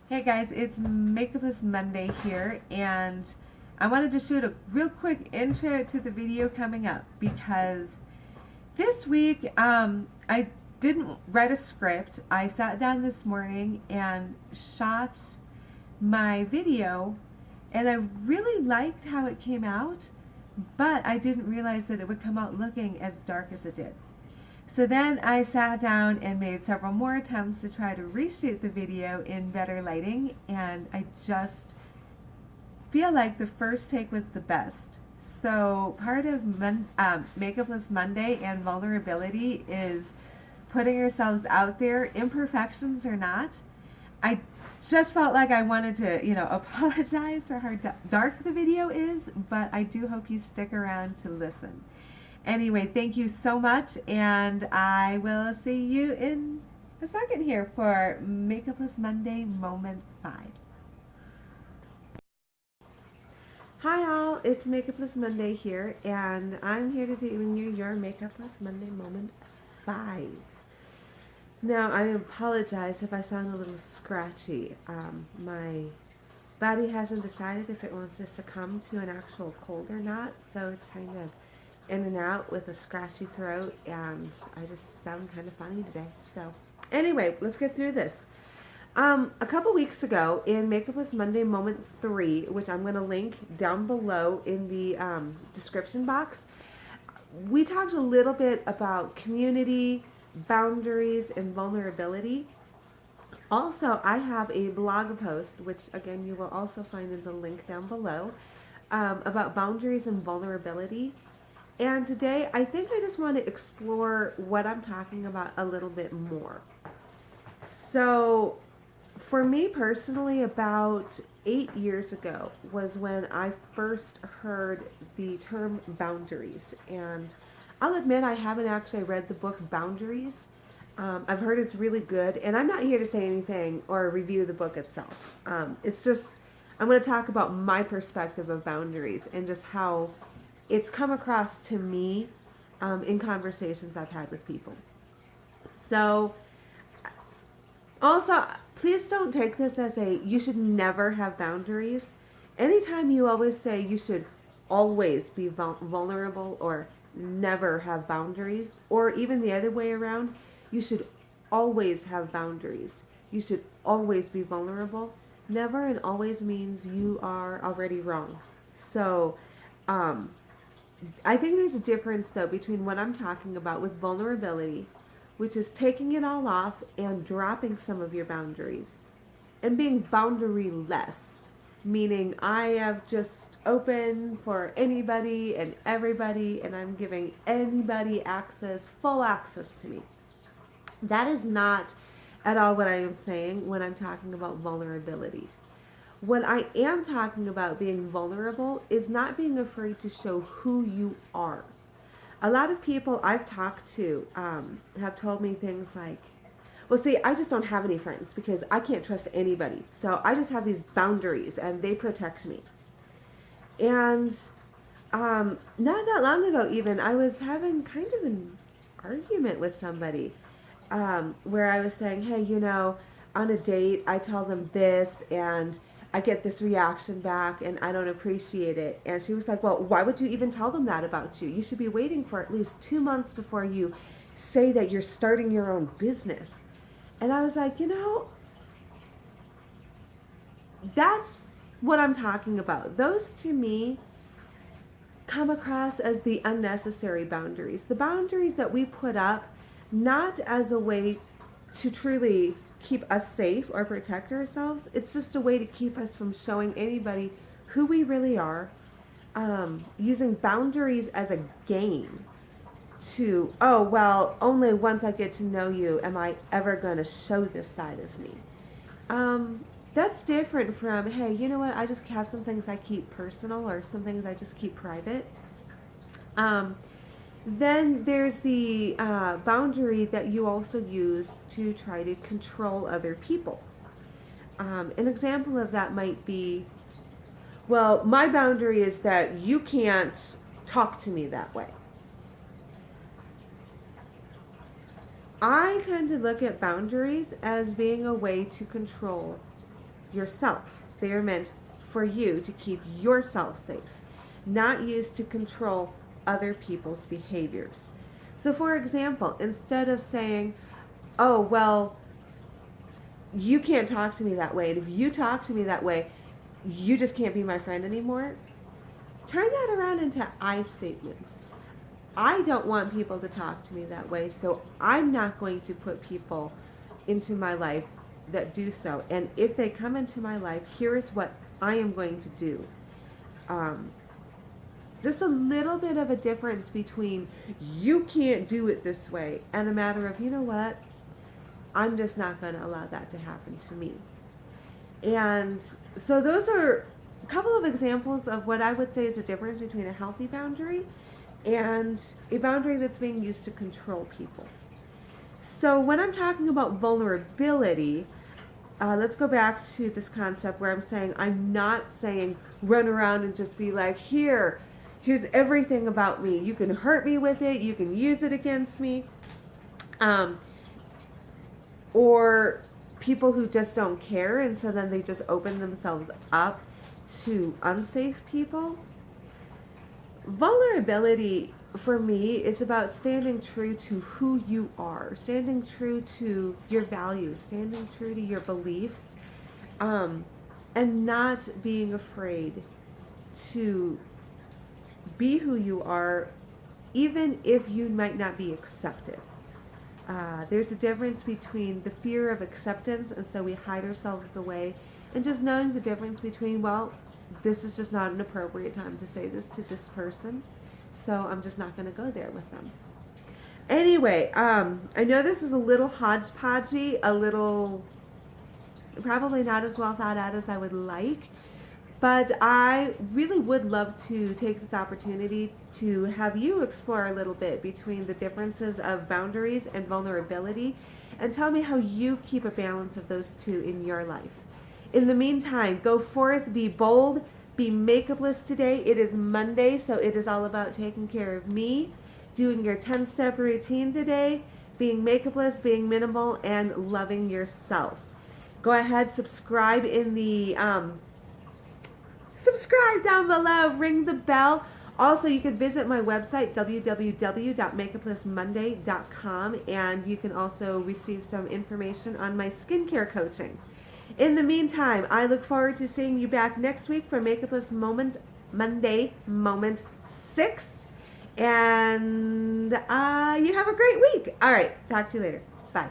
Hey guys, it's Makeupless Monday here, and I wanted to shoot a real quick intro to the video coming up because this week I didn't write a script. I sat down this morning and shot my video, and I really liked how it came out, but I didn't realize that it would come out looking as dark as it did. So then I sat down and made several more attempts to try to reshoot the video in better lighting, and I just feel like the first take was the best. So part of Makeupless Monday and vulnerability is putting yourselves out there, imperfections or not. I just felt like I wanted to, apologize for how dark the video is, but I do hope you stick around to listen. Anyway, thank you so much, and I will see you in a second here for Makeupless Monday Moment 5. Hi all, it's Makeupless Monday here, and I'm here to do your Makeupless Monday Moment 5. Now, I apologize if I sound a little scratchy. My body hasn't decided if it wants to succumb to an actual cold or not, so it's kind of in and out with a scratchy throat, and I just sound kind of funny today. So anyway, let's get through this. A couple weeks ago in Makeupless Monday Moment 3, which I'm going to link down below in the description box, we talked a little bit about community, boundaries, and vulnerability. Also, I have a blog post, which again you will also find in the link down below, about boundaries and vulnerability. And today, I think I just want to explore what I'm talking about a little bit more. So, for me personally, about 8 years ago was when I first heard the term boundaries. And I'll admit I haven't actually read the book Boundaries. I've heard it's really good, and I'm not here to say anything or review the book itself. It's just, I'm going to talk about my perspective of boundaries and just how it's come across to me in conversations I've had with people. So, also, please don't take this as you should never have boundaries. Anytime you always say you should always be vulnerable or never have boundaries, or even the other way around, you should always have boundaries. You should always be vulnerable. Never and always means you are already wrong. So, I think there's a difference, though, between what I'm talking about with vulnerability, which is taking it all off and dropping some of your boundaries, and being boundary-less, meaning I have just open for anybody and everybody, and I'm giving anybody access, full access to me. That is not at all what I am saying when I'm talking about vulnerability. What I am talking about being vulnerable is not being afraid to show who you are. A lot of people I've talked to have told me things like, well, see, I just don't have any friends because I can't trust anybody. So I just have these boundaries and they protect me. And not that long ago even, I was having kind of an argument with somebody where I was saying, hey, on a date, I tell them this and I get this reaction back and I don't appreciate it. And she was like, well, why would you even tell them that about you? You should be waiting for at least 2 months before you say that you're starting your own business. And I was like, that's what I'm talking about. Those to me come across as the unnecessary boundaries. The boundaries that we put up not as a way to truly keep us safe or protect ourselves. It's just a way to keep us from showing anybody who we really are, using boundaries as a game to, oh, well, only once I get to know you am I ever going to show this side of me. That's different from, hey, you know what, I just have some things I keep personal or some things I just keep private. Then there's the boundary that you also use to try to control other people. An example of that might be, well, my boundary is that you can't talk to me that way. I tend to look at boundaries as being a way to control yourself. They are meant for you to keep yourself safe, not used to control other people's behaviors. So, for example, instead of saying, oh, well, you can't talk to me that way, and if you talk to me that way, you just can't be my friend anymore, turn that around into I statements. I don't want people to talk to me that way, so I'm not going to put people into my life that do so. And if they come into my life, here is what I am going to do. Just a little bit of a difference between you can't do it this way and a matter of, you know what, I'm just not going to allow that to happen to me. And so those are a couple of examples of what I would say is a difference between a healthy boundary and a boundary that's being used to control people. So when I'm talking about vulnerability, let's go back to this concept where I'm not saying run around and just be like, here's everything about me. You can hurt me with it. You can use it against me. Or people who just don't care, and so then they just open themselves up to unsafe people. Vulnerability for me is about standing true to who you are, standing true to your values, standing true to your beliefs, and not being afraid to be who you are, even if you might not be accepted. There's a difference between the fear of acceptance, and so we hide ourselves away, and just knowing the difference between, well, this is just not an appropriate time to say this to this person, so I'm just not going to go there with them. Anyway, I know this is a little hodgepodgey, a little probably not as well thought out as I would like, but I really would love to take this opportunity to have you explore a little bit between the differences of boundaries and vulnerability, and tell me how you keep a balance of those two in your life. In the meantime, go forth, be bold, be makeupless today. It is Monday, so it is all about taking care of me, doing your 10-step routine today, being makeupless, being minimal, and loving yourself. Go ahead, subscribe in the subscribe down below, ring the bell. Also, you can visit my website, www.makeuplessmonday.com, and you can also receive some information on my skincare coaching. In the meantime, I look forward to seeing you back next week for Makeupless Monday Moment 6. And you have a great week. All right, talk to you later. Bye.